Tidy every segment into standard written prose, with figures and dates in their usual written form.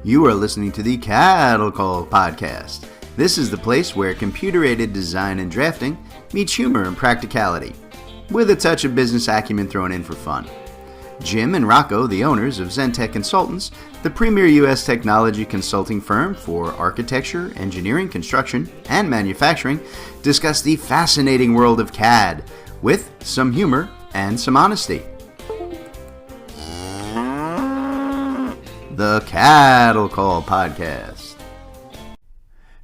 You are listening to the CADDle Call podcast. This is the place where computer-aided design and drafting meets humor and practicality, with a touch of business acumen thrown in for fun. Jim and Rocco, the owners of Zentech Consultants, the premier U.S. technology consulting firm for architecture, engineering, construction, and manufacturing, discuss the fascinating world of CAD with some humor and some honesty. The CADDle Call podcast.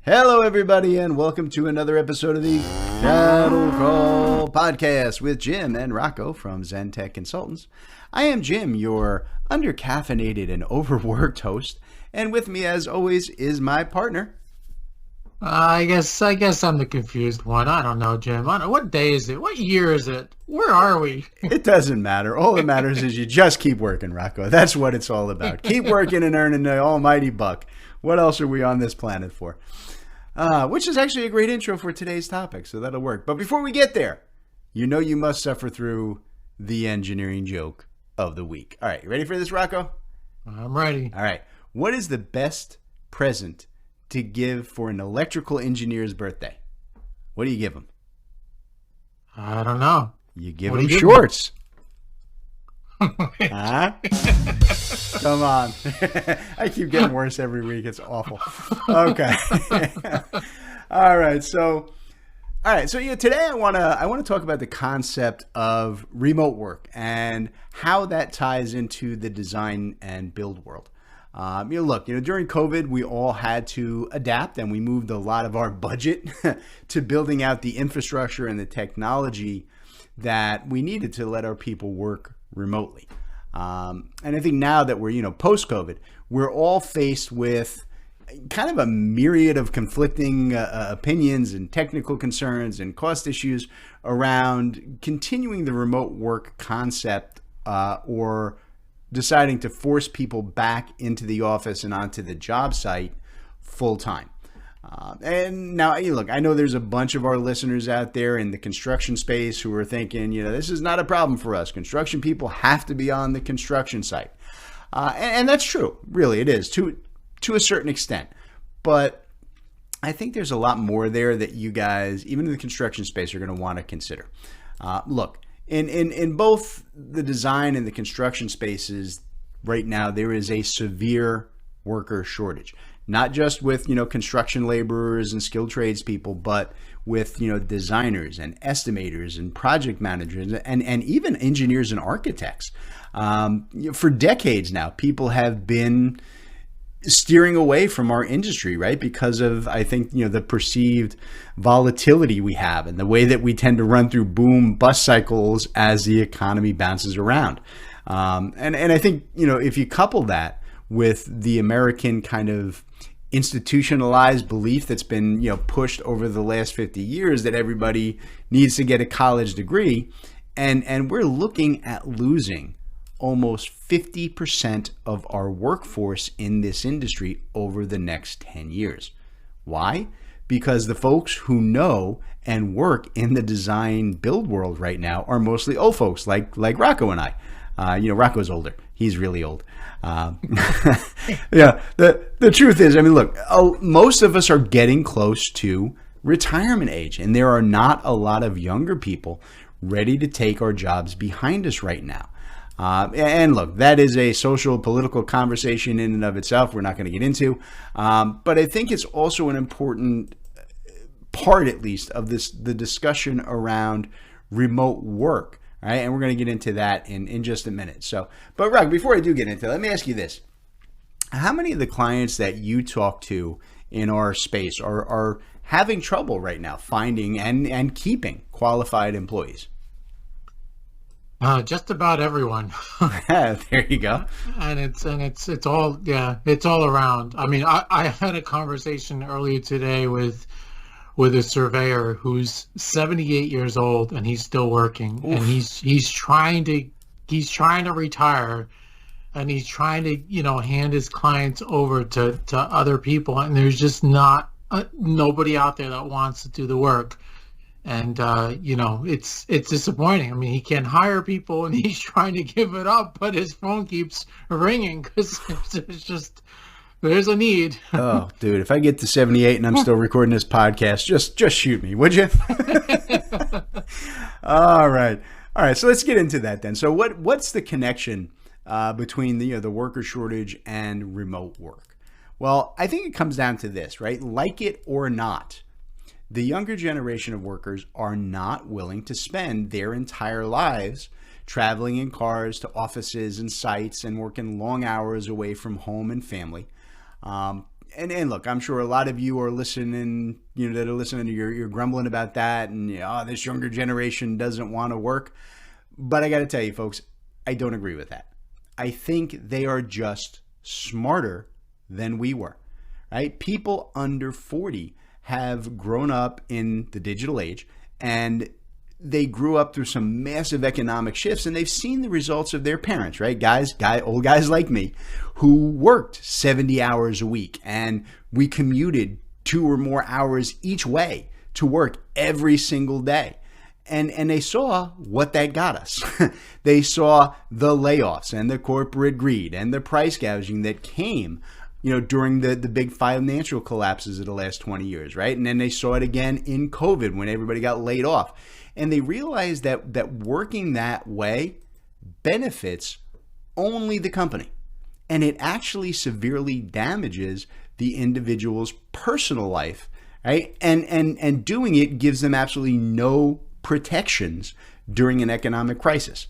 Hello, everybody, and welcome to another episode of the CADDle Call podcast with Jim and Rocco from Zentech Consultants. I am Jim, your undercaffeinated and overworked host, and with me, as always, is my partner. I guess I'm the confused one. I don't know, Jim. I don't know. What day is it? What year is it? Where are we? It doesn't matter. All that matters is you just keep working, Rocco. That's what it's all about. Keep working and earning the almighty buck. What else are we on this planet for? Which is actually a great intro for today's topic, so that'll work. But before we get there, you know you must suffer through the engineering joke of the week. All right, you ready for this, Rocco? I'm ready. All right. What is the best present to give for an electrical engineer's birthday? What do you give him? I don't know. You give him shorts. Huh? Come on. I keep getting worse every week. It's awful. Okay. All right. So today I want to talk about the concept of remote work and how that ties into the design and build world. During COVID, we all had to adapt, and we moved a lot of our budget to building out the infrastructure and the technology that we needed to let our people work remotely. And I think now that we're, post-COVID, we're all faced with kind of a myriad of conflicting opinions and technical concerns and cost issues around continuing the remote work concept or deciding to force people back into the office and onto the job site full time. And now, look, I know there's a bunch of our listeners out there in the construction space who are thinking, this is not a problem for us. Construction people have to be on the construction site. And that's true. Really, it is to a certain extent. But I think there's a lot more there that you guys, even in the construction space, are going to want to consider. Look, in both the design and the construction spaces right now, there is a severe worker shortage. Not just with, construction laborers and skilled tradespeople, but with, designers and estimators and project managers and even engineers and architects. For decades now, people have been steering away from our industry, right? Because of, I think, the perceived volatility we have and the way that we tend to run through boom bust cycles as the economy bounces around. And I think, if you couple that with the American kind of institutionalized belief that's been, pushed over the last 50 years that everybody needs to get a college degree, and we're looking at losing almost 50% of our workforce in this industry over the next 10 years. Why? Because the folks who know and work in the design build world right now are mostly old folks like Rocco and I. Rocco's older. He's really old. Yeah, the truth is, look, most of us are getting close to retirement age, and there are not a lot of younger people ready to take our jobs behind us right now. And look, that is a social, political conversation in and of itself we're not going to get into. But I think it's also an important part, at least, of the discussion around remote work. Right? And we're going to get into that in just a minute. But Rock, before I do get into it, let me ask you this. How many of the clients that you talk to in our space are having trouble right now finding and keeping qualified employees? Just about everyone. There you go. And it's all around. I had a conversation earlier today with a surveyor who's 78 years old and he's still working. Oof. And he's trying to retire, and he's trying to hand his clients over to other people, and there's just not nobody out there that wants to do the work. And it's disappointing. He can't hire people, and he's trying to give it up, but his phone keeps ringing because there's a need. Oh, dude, if I get to 78 and I'm still recording this podcast, just shoot me, would you? All right. All right. So let's get into that then. So what's the connection between the worker shortage and remote work? Well, I think it comes down to this, right? Like it or not, the younger generation of workers are not willing to spend their entire lives traveling in cars to offices and sites and working long hours away from home and family. And look, I'm sure a lot of you are listening, that are listening, you're grumbling about that, and this younger generation doesn't want to work. But I got to tell you, folks, I don't agree with that. I think they are just smarter than we were, right? People under 40 have grown up in the digital age, and they grew up through some massive economic shifts, and they've seen the results of their parents, right? Old guys like me who worked 70 hours a week, and we commuted 2 or more hours each way to work every single day. And they saw what that got us. They saw the layoffs and the corporate greed and the price gouging that came during the big financial collapses of the last 20 years, right? And then they saw it again in COVID when everybody got laid off. And they realized that working that way benefits only the company. And it actually severely damages the individual's personal life, right? And doing it gives them absolutely no protections during an economic crisis.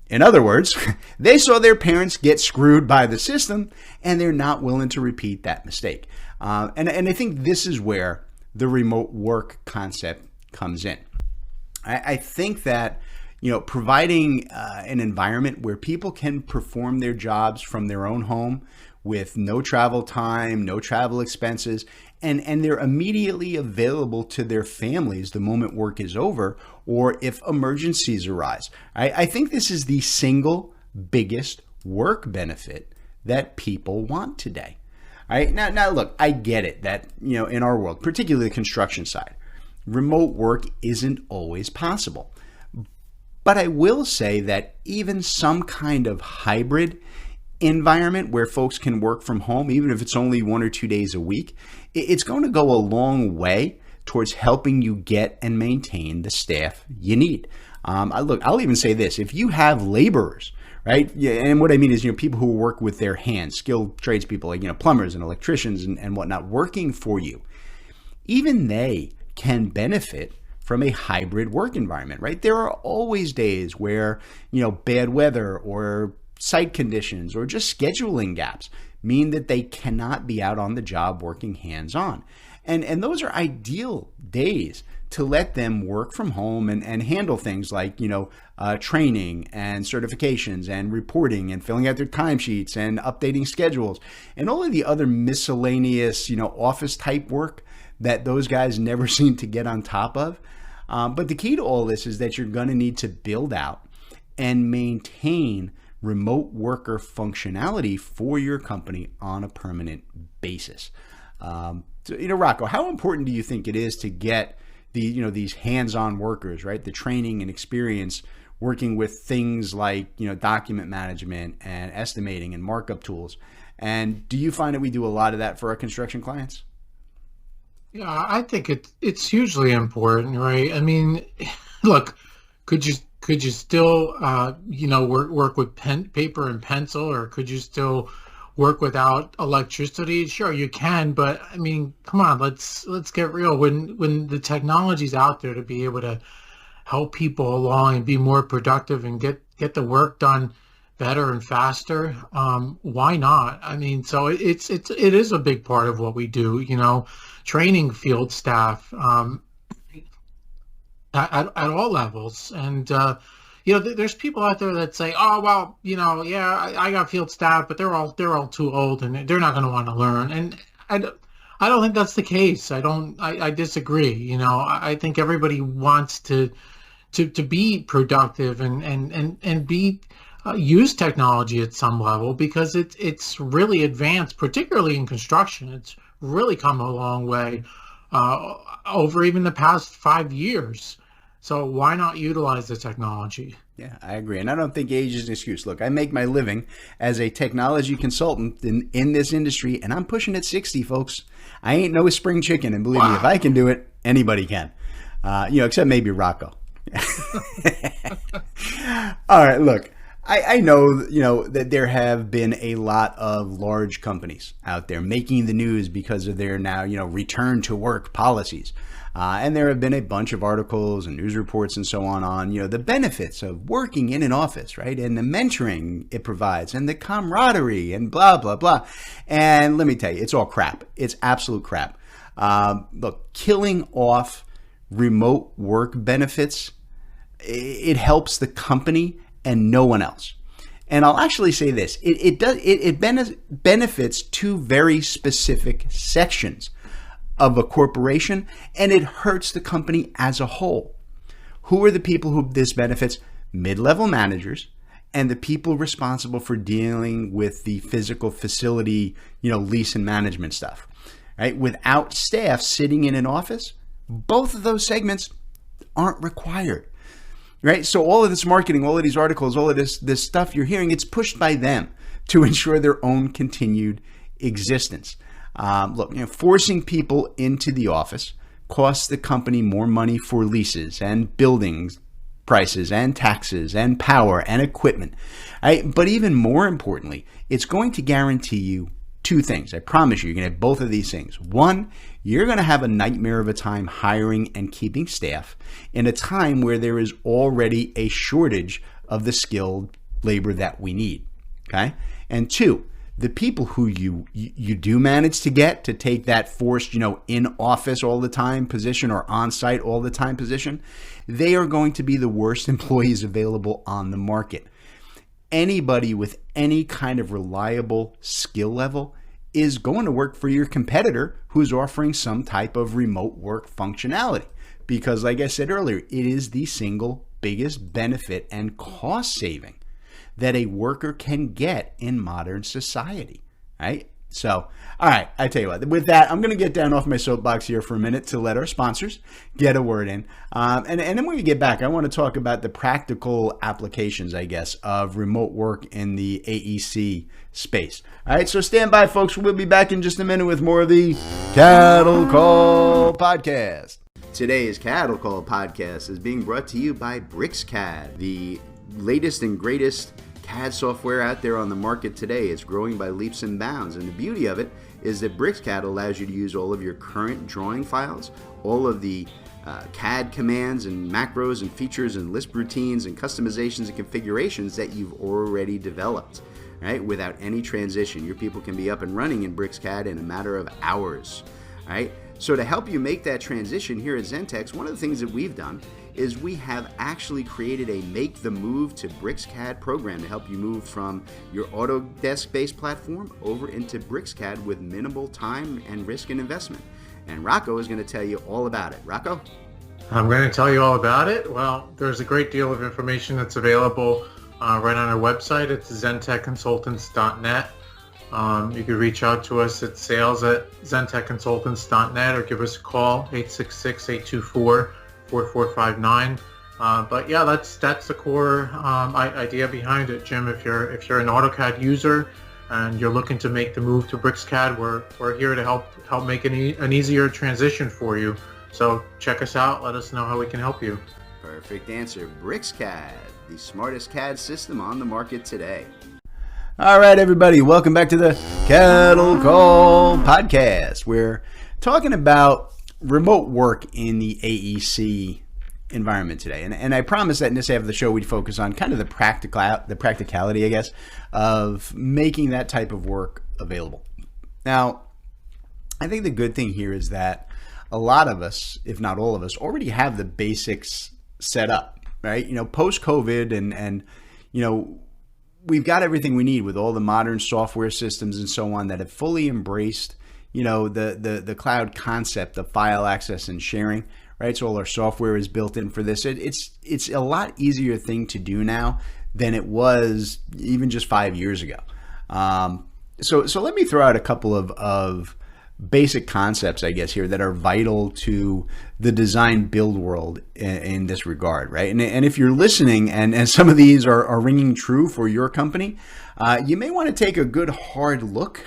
In other words, they saw their parents get screwed by the system, and they're not willing to repeat that mistake. And I think this is where the remote work concept comes in. I think that providing an environment where people can perform their jobs from their own home with no travel time, no travel expenses, and they're immediately available to their families the moment work is over or if emergencies arise. I think this is the single biggest work benefit that people want today. All right, now look, I get it that in our world, particularly the construction side, remote work isn't always possible. But I will say that even some kind of hybrid environment where folks can work from home, even if it's only 1 or 2 days a week, it's going to go a long way towards helping you get and maintain the staff you need. I'll even say this: if you have laborers, right? Yeah, and what I mean is, people who work with their hands, skilled tradespeople like plumbers and electricians and whatnot, working for you, even they can benefit from a hybrid work environment, right? There are always days where bad weather or site conditions or just scheduling gaps mean that they cannot be out on the job working hands-on. And those are ideal days to let them work from home and handle things like, training and certifications and reporting and filling out their timesheets and updating schedules and all of the other miscellaneous, office type work that those guys never seem to get on top of. But the key to all this is that you're going to need to build out and maintain remote worker functionality for your company on a permanent basis. Rocco, how important do you think it is to get these hands-on workers, right? The training and experience working with things like, document management and estimating and markup tools. And do you find that we do a lot of that for our construction clients? Yeah, I think it's hugely important, right? I mean, look, could you still work with paper and pencil, or could you still work without electricity? Sure, you can, but I mean, come on, let's get real. When the technology's out there to be able to help people along and be more productive and get the work done better and faster, why not? I mean, so it is a big part of what we do, training field staff at all levels. And there's people out there that say, oh well, I got field staff, but they're all too old and they're not going to want to learn. And I don't think that's the case. I disagree. I think everybody wants to be productive and be use technology at some level, because it's really advanced, particularly in construction. It's really come a long way over even the past 5 years. So why not utilize the technology? Yeah, I agree. And I don't think age is an excuse. Look, I make my living as a technology consultant in this industry, and I'm pushing at 60, folks. I ain't no spring chicken. And believe me, if I can do it, anybody can. Except maybe Rocco. All right, look, I know, that there have been a lot of large companies out there making the news because of their now, return to work policies. And there have been a bunch of articles and news reports and so on, the benefits of working in an office, right? And the mentoring it provides and the camaraderie and blah, blah, blah. And let me tell you, it's all crap. It's absolute crap. Look, killing off remote work benefits, it helps the company and no one else. And I'll actually say this, it benefits two very specific sections of a corporation, and it hurts the company as a whole. Who are the people who this benefits? Mid-level managers and the people responsible for dealing with the physical facility, lease and management stuff. Right? Without staff sitting in an office, both of those segments aren't required. Right? So all of this marketing, all of these articles, all of this stuff you're hearing, it's pushed by them to ensure their own continued existence. Look, forcing people into the office costs the company more money for leases and buildings prices and taxes and power and equipment. Right? But even more importantly, it's going to guarantee you two things. I promise you're going to have both of these things. One, you're going to have a nightmare of a time hiring and keeping staff in a time where there is already a shortage of the skilled labor that we need. Okay? And two, the people who you do manage to get to take that forced, in office all the time position or on site all the time position, they are going to be the worst employees available on the market. Anybody with any kind of reliable skill level is going to work for your competitor who's offering some type of remote work functionality. Because like I said earlier, it is the single biggest benefit and cost saving that a worker can get in modern society, right? So, all right, I tell you what, with that, I'm going to get down off my soapbox here for a minute to let our sponsors get a word in. And then when we get back, I want to talk about the practical applications, I guess, of remote work in the AEC space. All right, so stand by, folks. We'll be back in just a minute with more of the CADDle Call podcast. Today's CADDle Call podcast is being brought to you by BricsCAD, the latest and greatest CAD software out there on the market today. It's growing by leaps and bounds, and the beauty of it is that BricsCAD allows you to use all of your current drawing files, all of the CAD commands and macros and features and Lisp routines and customizations and configurations that you've already developed, right? Without any transition. Your people can be up and running in BricsCAD in a matter of hours, right? So to help you make that transition here at Zentex, one of the things that we've done is we have actually created a Make the Move to BricsCAD program to help you move from your Autodesk-based platform over into BricsCAD with minimal time and risk and investment. And Rocco is going to tell you all about it. Rocco? I'm going to tell you all about it. Well, there's a great deal of information that's available right on our website. It's zentechconsultants.net. You can reach out to us at sales@zentechconsultants.net or give us a call, 866-824-4459. But yeah, that's the core idea behind it, Jim. If you're an AutoCAD user and you're looking to make the move to BricsCAD, we're here to help make an easier transition for you. So check us out. Let us know how we can help you. Perfect answer. BricsCAD, the smartest CAD system on the market today. All right, everybody, welcome back to the CADDle Call podcast. We're talking about remote work in the AEC environment today. And I promised that in this half of the show, we'd focus on kind of the practicality, I guess, of making that type of work available. Now, I think the good thing here is that a lot of us, if not all of us, already have the basics set up, right? Post-COVID and we've got everything we need with all the modern software systems and so on that have fully embraced, the cloud concept of file access and sharing, right? So all our software is built in for this. It's a lot easier thing to do now than it was even just 5 years ago. So let me throw out a couple of basic concepts, I guess, here that are vital to the design build world in this regard, right? And if you're listening and some of these are ringing true for your company, you may want to take a good hard look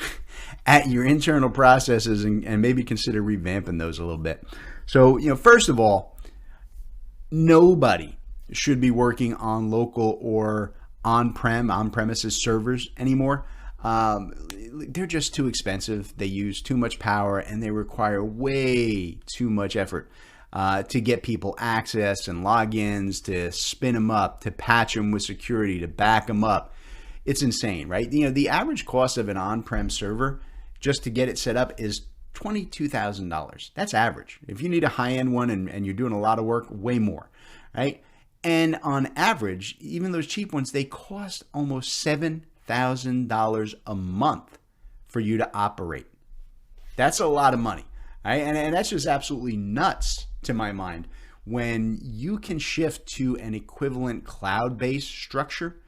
at your internal processes and maybe consider revamping those a little bit. So, first of all, nobody should be working on local or on-premises servers anymore. They're just too expensive. They use too much power and they require way too much effort to get people access and logins, to spin them up, to patch them with security, to back them up. It's insane, right? The average cost of an on-prem server just to get it set up is $22,000. That's average. If you need a high-end one and you're doing a lot of work, way more, right? And on average, even those cheap ones, they cost almost $7,000 a month for you to operate. That's a lot of money, right? And that's just absolutely nuts to my mind when you can shift to an equivalent cloud-based structure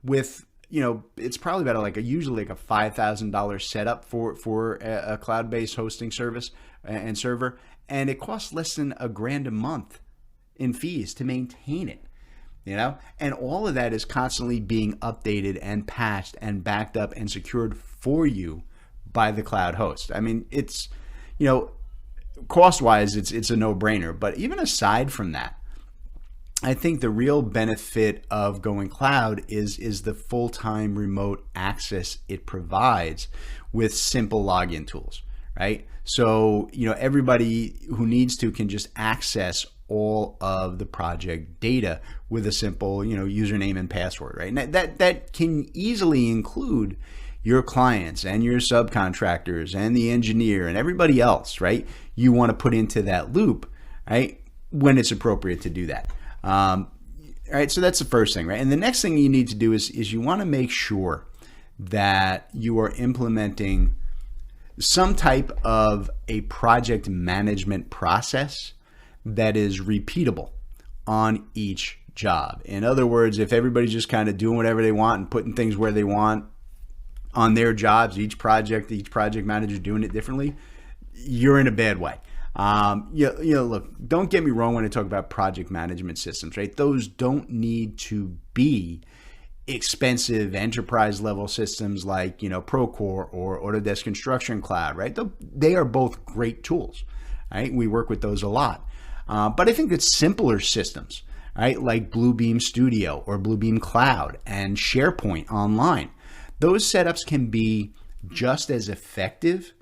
with, it's probably about usually a $5,000 setup for a cloud-based hosting service and server, and it costs less than $1,000 a month in fees to maintain it. And all of that is constantly being updated and patched and backed up and secured for you by the cloud host. I mean, it's, cost-wise, it's a no-brainer. But even aside from that, I think the real benefit of going cloud is the full-time remote access it provides with simple login tools, right? So, everybody who needs to can just access all of the project data with a simple, username and password, right? And that can easily include your clients and your subcontractors and the engineer and everybody else, right? You want to put into that loop, right? When it's appropriate to do that. All right, so that's the first thing, right? And the next thing you need to do is you want to make sure that you are implementing some type of a project management process that is repeatable on each job. In other words, if everybody's just kind of doing whatever they want and putting things where they want on their jobs, each project manager doing it differently, you're in a bad way. Look, don't get me wrong when I talk about project management systems, right? Those don't need to be expensive enterprise level systems like, Procore or Autodesk Construction Cloud, right? They are both great tools, right? We work with those a lot. But I think that simpler systems, right, like Bluebeam Studio or Bluebeam Cloud and SharePoint Online, those setups can be just as effective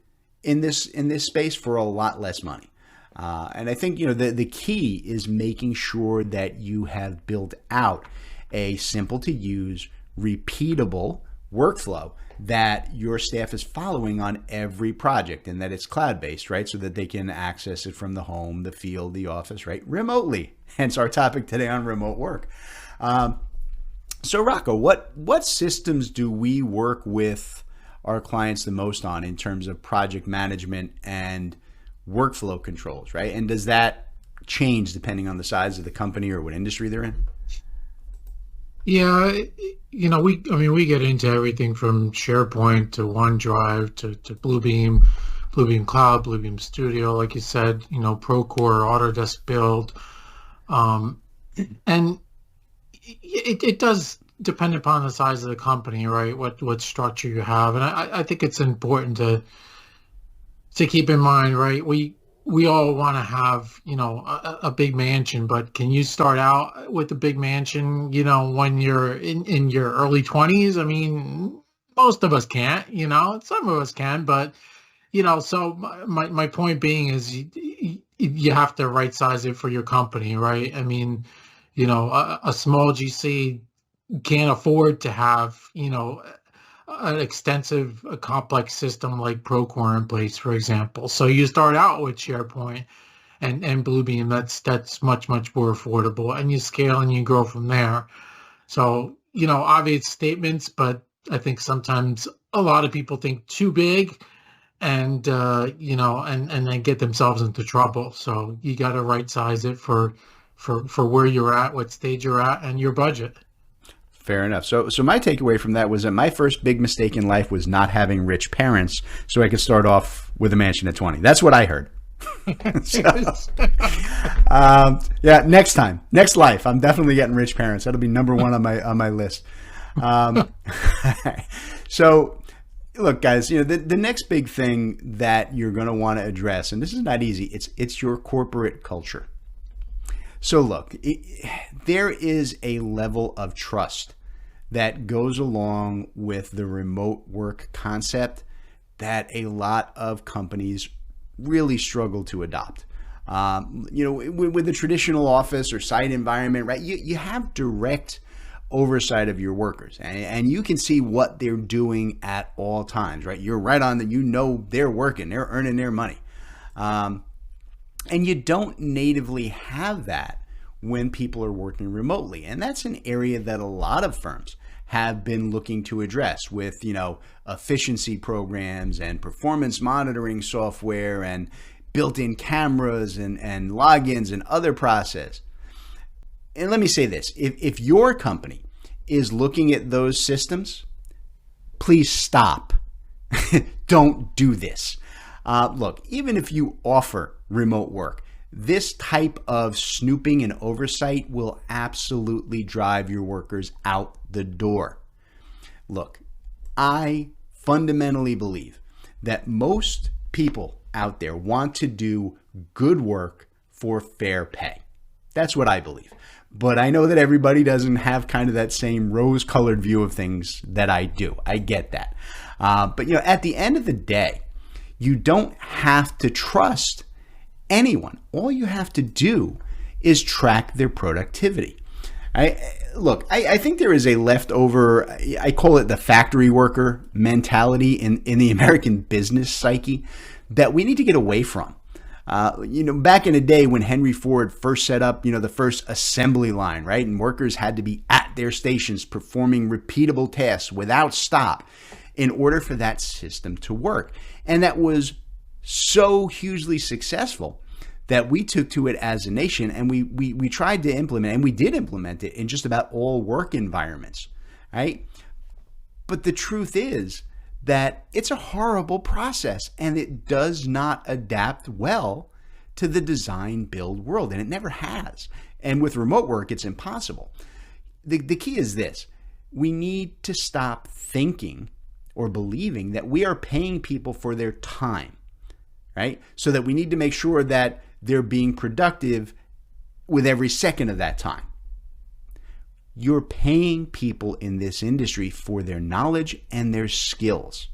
in this space for a lot less money. And I think, the key is making sure that you have built out a simple to use, repeatable workflow that your staff is following on every project and that it's cloud-based, right? So that they can access it from the home, the field, the office, right? Remotely. Hence our topic today on remote work. So Rocco, what systems do we work with our clients the most on in terms of project management and workflow controls, right? And does that change depending on the size of the company or what industry they're in? Yeah, we get into everything from SharePoint to OneDrive to Bluebeam Cloud, Bluebeam Studio, like you said, Procore, Autodesk Build, and it does depend upon the size of the company, right? What structure you have, and I think it's important to keep in mind, right? We all want to have, a big mansion, but can you start out with a big mansion, when you're in your early 20s? I mean, most of us can't, some of us can, but, so my point being is you have to right size it for your company, right? I mean, a small GC can't afford to have, an extensive, complex system like Procore in place, for example. So you start out with SharePoint and Bluebeam. That's much more affordable, and you scale and you grow from there. So obvious statements, but I think sometimes a lot of people think too big, and and then get themselves into trouble. So you got to right size it for where you're at, what stage you're at, and your budget. Fair enough. So my takeaway from that was that my first big mistake in life was not having rich parents, so I could start off with a mansion at 20. That's what I heard. So, yeah, next time, next life, I'm definitely getting rich parents. That'll be number one on my list. So, look, guys, the next big thing that you're going to want to address, and this is not easy, it's your corporate culture. So look, there is a level of trust that goes along with the remote work concept that a lot of companies really struggle to adopt. With the traditional office or site environment, right? You have direct oversight of your workers, and you can see what they're doing at all times, right? You're right on that. They're working, they're earning their money. And you don't natively have that when people are working remotely. And that's an area that a lot of firms have been looking to address with, efficiency programs and performance monitoring software and built-in cameras and logins and other process. And let me say this, if your company is looking at those systems, please stop. Don't do this. Look, even if you offer remote work, this type of snooping and oversight will absolutely drive your workers out the door. Look, I fundamentally believe that most people out there want to do good work for fair pay. That's what I believe. But I know that everybody doesn't have kind of that same rose-colored view of things that I do. I get that. But at the end of the day, you don't have to trust anyone. All you have to do is track their productivity. I think there is a leftover, I call it the factory worker mentality in the American business psyche that we need to get away from. Back in the day when Henry Ford first set up, the first assembly line, right? And workers had to be at their stations performing repeatable tasks without stop in order for that system to work. And that was so hugely successful that we took to it as a nation, and we tried to implement, and we did implement it in just about all work environments, right? But the truth is that it's a horrible process, and it does not adapt well to the design build world, and it never has. And with remote work, it's impossible. The key is this: we need to stop thinking or believing that we are paying people for their time, right? So that we need to make sure that they're being productive with every second of that time. You're paying people in this industry for their knowledge and their skills.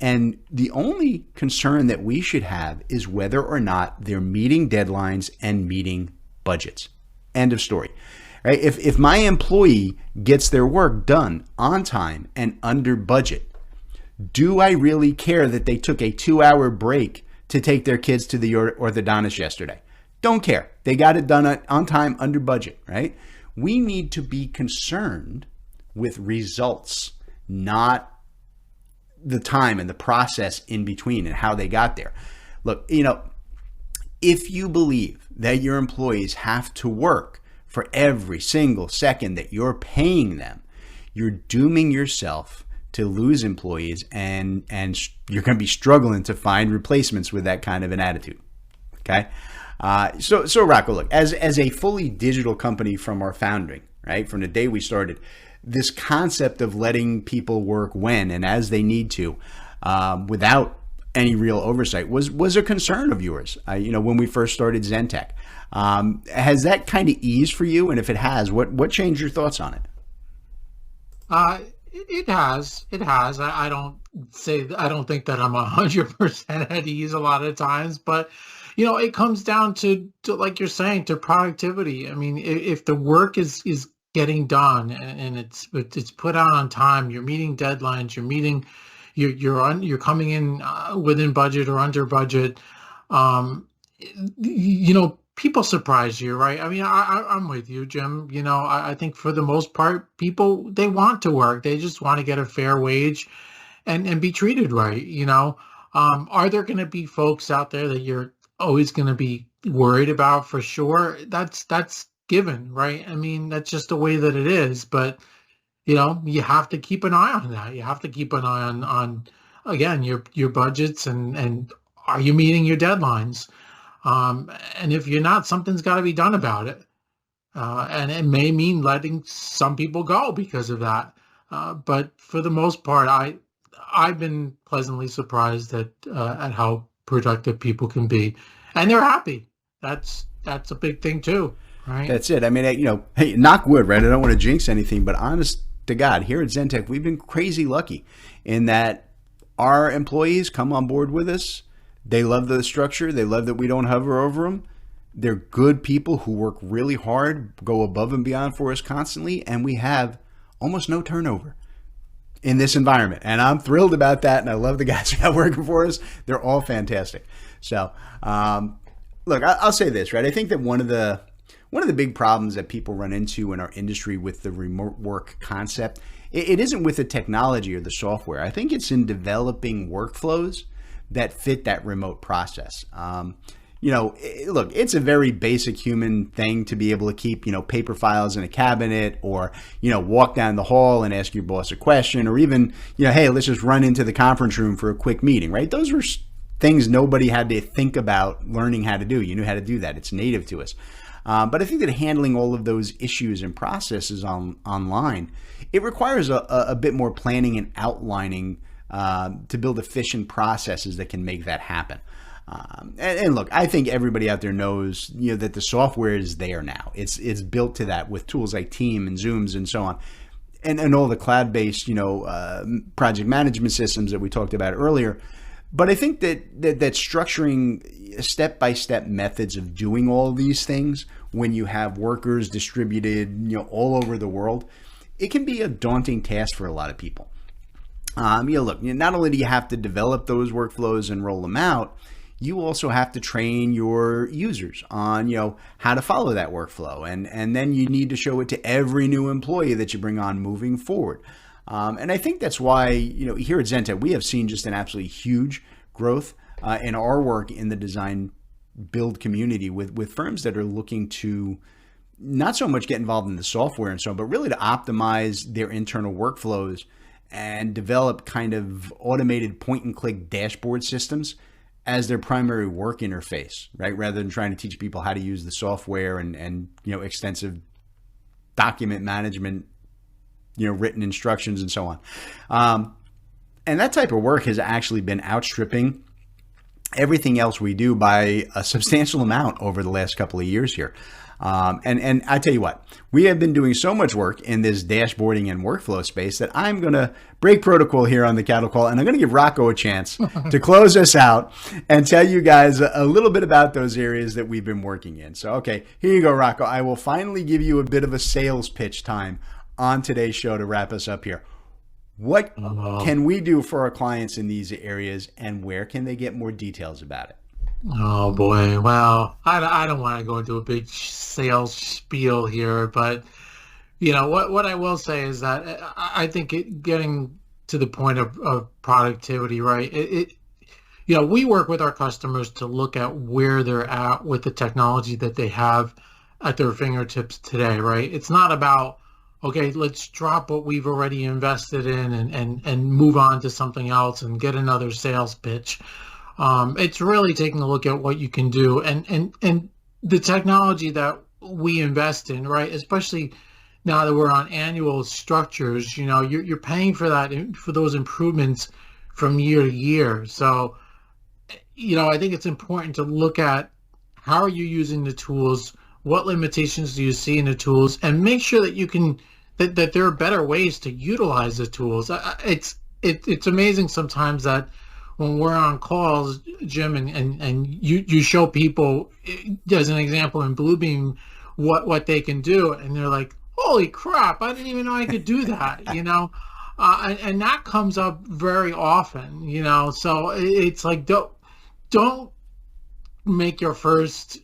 And the only concern that we should have is whether or not they're meeting deadlines and meeting budgets. End of story. Right? If my employee gets their work done on time and under budget, do I really care that they took a 2-hour break to take their kids to the orthodontist yesterday? Don't care. They got it done on time, under budget, right? We need to be concerned with results, not the time and the process in between and how they got there. Look, if you believe that your employees have to work for every single second that you're paying them, you're dooming yourself to lose employees, and you're going to be struggling to find replacements with that kind of an attitude. Okay, so Rocco, look, as a fully digital company from our founding, right, from the day we started, this concept of letting people work when and as they need to, without any real oversight, was a concern of yours. When we first started Zentech, has that kind of eased for you? And if it has, what changed your thoughts on it? It has. I don't think that I'm 100% at ease a lot of times, but it comes down to like you're saying, to productivity. I mean, if the work is getting done and it's put out on time, you're meeting deadlines, you're coming in within budget or under budget. People surprise you, right? I mean, I'm with you, Jim. I think for the most part, people, they want to work. They just want to get a fair wage and be treated right. Are there going to be folks out there that you're always going to be worried about? For sure. That's given, right? I mean, that's just the way that it is. But you have to keep an eye on that. You have to keep an eye on again, your budgets and are you meeting your deadlines? And if you're not, something's got to be done about it. And it may mean letting some people go because of that. But for the most part, I've been pleasantly surprised at how productive people can be, and they're happy. That's a big thing too, right? That's it. I mean, hey, knock wood, right? I don't want to jinx anything, but honest to God, here at Zentech, we've been crazy lucky in that our employees come on board with us. They love the structure. They love that we don't hover over them. They're good people who work really hard, go above and beyond for us constantly, and we have almost no turnover in this environment. And I'm thrilled about that, and I love the guys who are working for us. They're all fantastic. So, look, I'll say this, right? I think that one of the big problems that people run into in our industry with the remote work concept, it isn't with the technology or the software. I think it's in developing workflows that fit that remote process. Look, it's a very basic human thing to be able to keep, paper files in a cabinet or, walk down the hall and ask your boss a question or even, hey, let's just run into the conference room for a quick meeting, right? Those were things nobody had to think about learning how to do. You knew how to do that. It's native to us. But I think that handling all of those issues and processes online, it requires a bit more planning and outlining to build efficient processes that can make that happen. And look, I think everybody out there knows, that the software is there now. It's built to that with tools like Team and Zooms and so on, and all the cloud-based, project management systems that we talked about earlier. But I think that structuring step-by-step methods of doing all these things when you have workers distributed, all over the world, it can be a daunting task for a lot of people. Look, not only do you have to develop those workflows and roll them out, you also have to train your users on, how to follow that workflow. And then you need to show it to every new employee that you bring on moving forward. And I think that's why, here at Zentech, we have seen just an absolutely huge growth in our work in the design build community with firms that are looking to not so much get involved in the software and so on, but really to optimize their internal workflows and develop kind of automated point and click dashboard systems as their primary work interface, right? Rather than trying to teach people how to use the software and extensive document management, written instructions and so on. And that type of work has actually been outstripping everything else we do by a substantial amount over the last couple of years here. And I tell you what, we have been doing so much work in this dashboarding and workflow space that I'm going to break protocol here on the CADDle Call, and I'm going to give Rocco a chance to close us out and tell you guys a little bit about those areas that we've been working in. So, okay, here you go, Rocco. I will finally give you a bit of a sales pitch time on today's show to wrap us up here. What can we do for our clients in these areas, and where can they get more details about it? Oh boy. Well, I don't want to go into a big sales spiel here, but what I will say is that I think getting to the point of productivity, right? We work with our customers to look at where they're at with the technology that they have at their fingertips today, right? It's not about, okay, let's drop what we've already invested in and move on to something else and get another sales pitch. It's really taking a look at what you can do and the technology that we invest in, right? Especially now that we're on annual structures, you're paying for that, for those improvements from year to year. So, I think it's important to look at how are you using the tools, what limitations do you see in the tools, and make sure that you can, that there are better ways to utilize the tools. It's amazing sometimes that when we're on calls, Jim, and you show people, as an example in Bluebeam, what they can do, and they're like, holy crap, I didn't even know I could do that, and that comes up very often, so it's like, don't make your first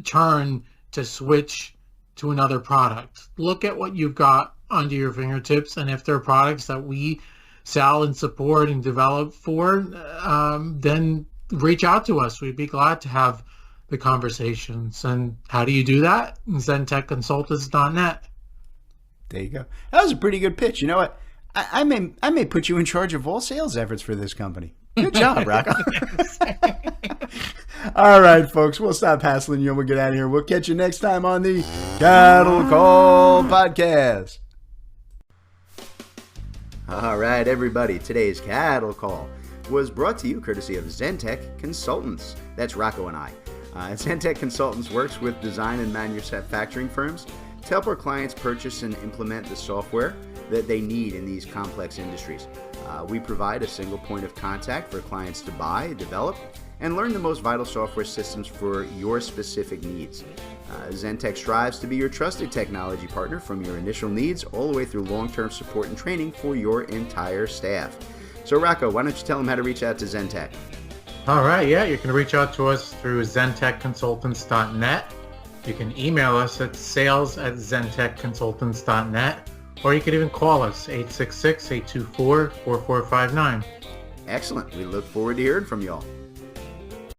turn to switch to another product. Look at what you've got under your fingertips, and if there are products that we sell and support and develop for, then reach out to us. We'd be glad to have the conversations. And how do you do that? ZentechConsultants.net. There you go. That was a pretty good pitch. You know what? I may put you in charge of all sales efforts for this company. Good job, Rocco. All right, folks. We'll stop hassling you and we'll get out of here. We'll catch you next time on the CADDle Call podcast. All right, everybody. Today's CADDle Call was brought to you courtesy of Zentech Consultants. That's Rocco and I. Zentech Consultants works with design and manufacturing firms to help our clients purchase and implement the software that they need in these complex industries. We provide a single point of contact for clients to buy, develop, and learn the most vital software systems for your specific needs. Zentech strives to be your trusted technology partner from your initial needs all the way through long-term support and training for your entire staff. So Rocco, why don't you tell them how to reach out to Zentech? All right, yeah, you can reach out to us through zentechconsultants.net. You can email us at sales@zentechconsultants.net, or you could even call us, 866-824-4459. Excellent. We look forward to hearing from y'all.